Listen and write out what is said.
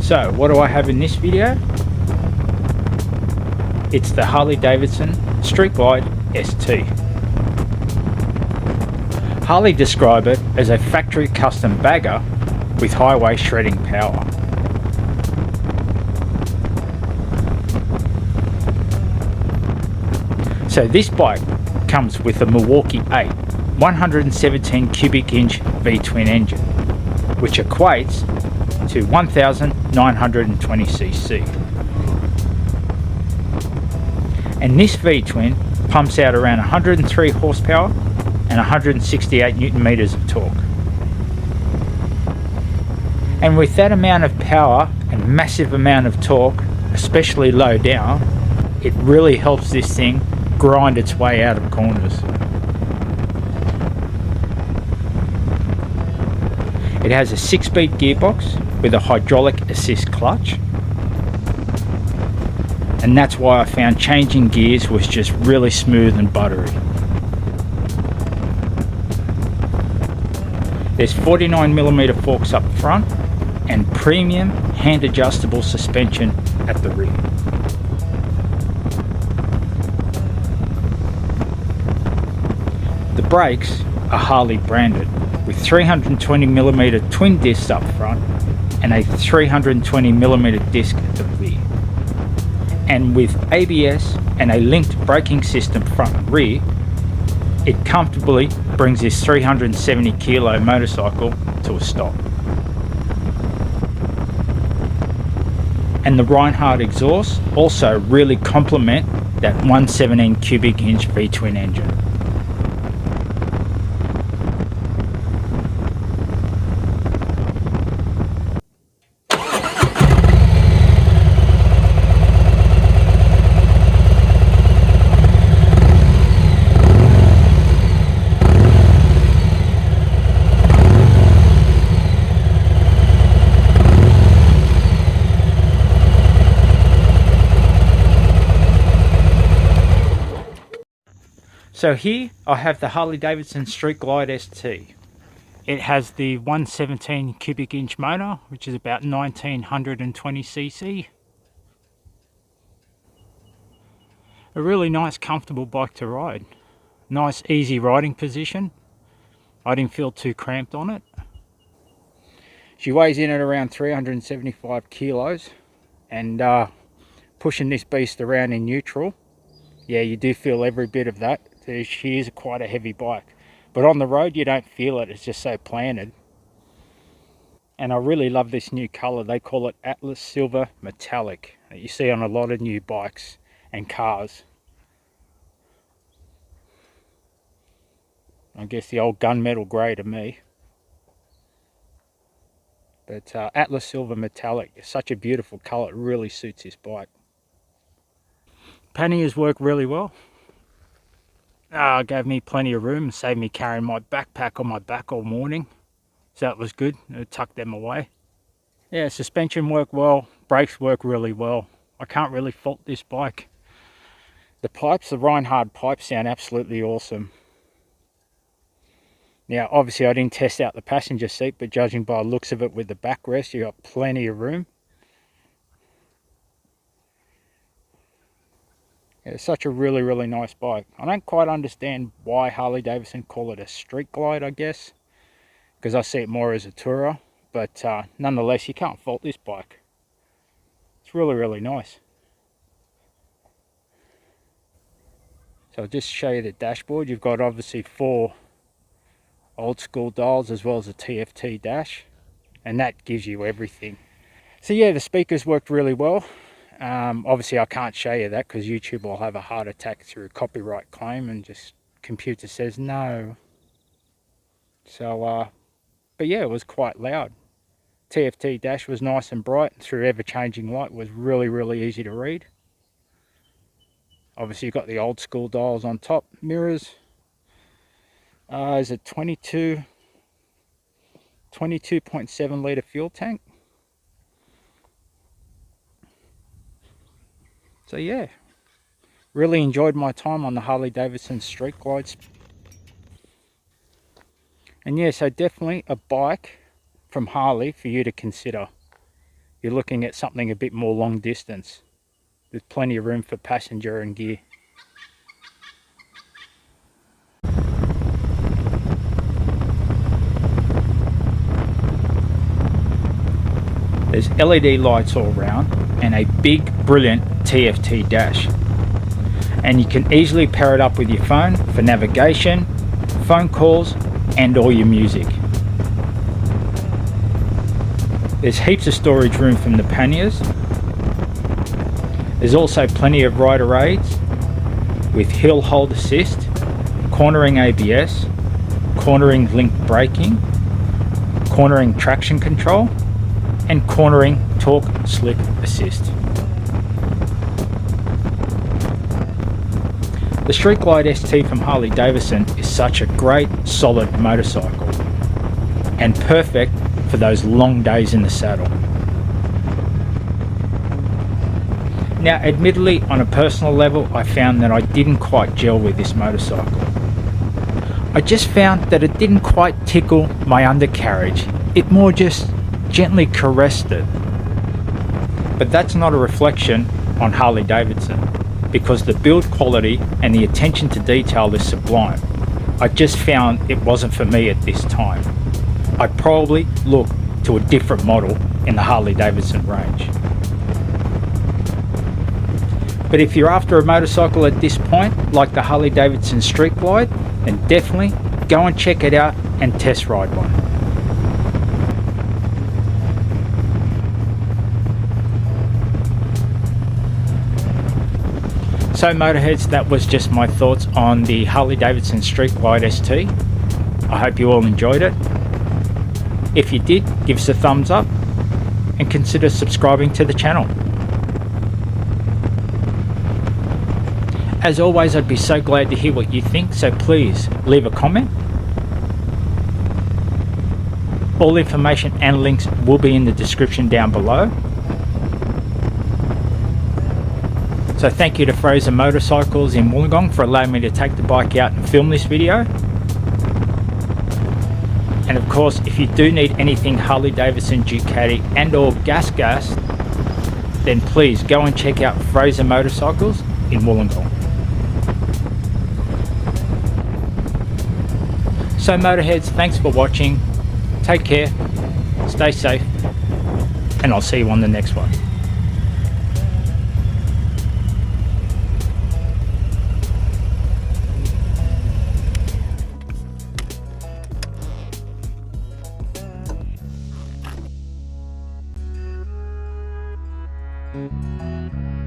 So what do I have in this video? It's the Harley Davidson Street Glide ST. Harley describe it as a factory custom bagger with highway shredding power. So this bike comes with a Milwaukee 8 117 cubic inch V-twin engine, which equates to 1920cc. And this V-twin pumps out around 103 horsepower and 168 newton meters of torque. And with that amount of power and massive amount of torque, especially low down, it really helps this thing grind its way out of corners. It has a 6-speed gearbox with a hydraulic assist clutch, and that's why I found changing gears was just really smooth and buttery. There's 49mm forks up front and premium hand adjustable suspension at the rear. The brakes are Harley branded with 320mm twin discs up front and a 320mm disc at the rear. And with ABS and a linked braking system front and rear, it comfortably brings this 370 kilo motorcycle to a stop. And the Reinhardt exhausts also really complement that 117 cubic inch V-twin engine. So here I have the Harley Davidson Street Glide ST. It has the 117 cubic inch motor, which is about 1920cc. A really nice comfortable bike to ride. Nice easy riding position. I didn't feel too cramped on it. She weighs in at around 375 kilos, and pushing this beast around in neutral, yeah, you do feel every bit of that. She is quite a heavy bike, but on the road you don't feel it. It's just so planted. And I really love this new color. They call it Atlas Silver Metallic, that you see on a lot of new bikes and cars. I guess the old gunmetal grey to me. But Atlas Silver Metallic is such a beautiful color. It really suits this bike. Panniers work really well. Gave me plenty of room, saved me carrying my backpack on my back all morning, so that was good. I tucked them away. Yeah, suspension worked well, brakes work really well. I can't really fault this bike. The pipes, the Reinhardt pipes, sound absolutely awesome. Now obviously I didn't test out the passenger seat, but judging by the looks of it with the backrest, you got plenty of room. It's such a really nice bike. I don't quite understand why Harley Davidson call it a street glide, I guess, because I see it more as a tourer, but nonetheless you can't fault this bike. It's really nice. So I'll just show you the dashboard. You've got obviously 4 old school dials as well as a TFT dash, and that gives you everything. So yeah, the speakers worked really well. Obviously I can't show you that because YouTube will have a heart attack through a copyright claim, and just computer says no. So but yeah, it was quite loud. TFT dash was nice and bright through ever-changing light. Was really easy to read. Obviously you've got the old school dials on top. Mirrors, is it 22.7 litre fuel tank. So yeah, really enjoyed my time on the Harley Davidson Street Glides. And yeah, so definitely a bike from Harley for you to consider. you're looking at something a bit more long distance. There's plenty of room for passenger and gear. There's LED lights all around and a big brilliant TFT dash. And you can easily pair it up with your phone for navigation, phone calls and all your music. There's heaps of storage room from the panniers. There's also plenty of rider aids with hill hold assist, cornering ABS, cornering link braking, cornering traction control and cornering torque slip assist. The Street Glide ST from Harley Davidson is such a great solid motorcycle and perfect for those long days in the saddle. Now admittedly, on a personal level, I found that I didn't quite gel with this motorcycle. I just found that it didn't quite tickle my undercarriage. It more just gently caressed it. But that's not a reflection on Harley Davidson, because the build quality and the attention to detail is sublime. I just found it wasn't for me at this time. I'd probably look to a different model in the Harley Davidson range. But if you're after a motorcycle at this point, like the Harley Davidson Street Glide, then definitely go and check it out and test ride one. So motorheads, that was just my thoughts on the Harley Davidson Street Glide ST. I hope you all enjoyed it. If you did, give us a thumbs up and consider subscribing to the channel. As always, I'd be so glad to hear what you think, so please leave a comment. All information and links will be in the description down below. So thank you to Fraser Motorcycles in Wollongong for allowing me to take the bike out and film this video. And of course, if you do need anything Harley Davidson, Ducati and or gas, then please go and check out Fraser Motorcycles in Wollongong. So motorheads, thanks for watching. Take care, stay safe, and I'll see you on the next one. Thank you.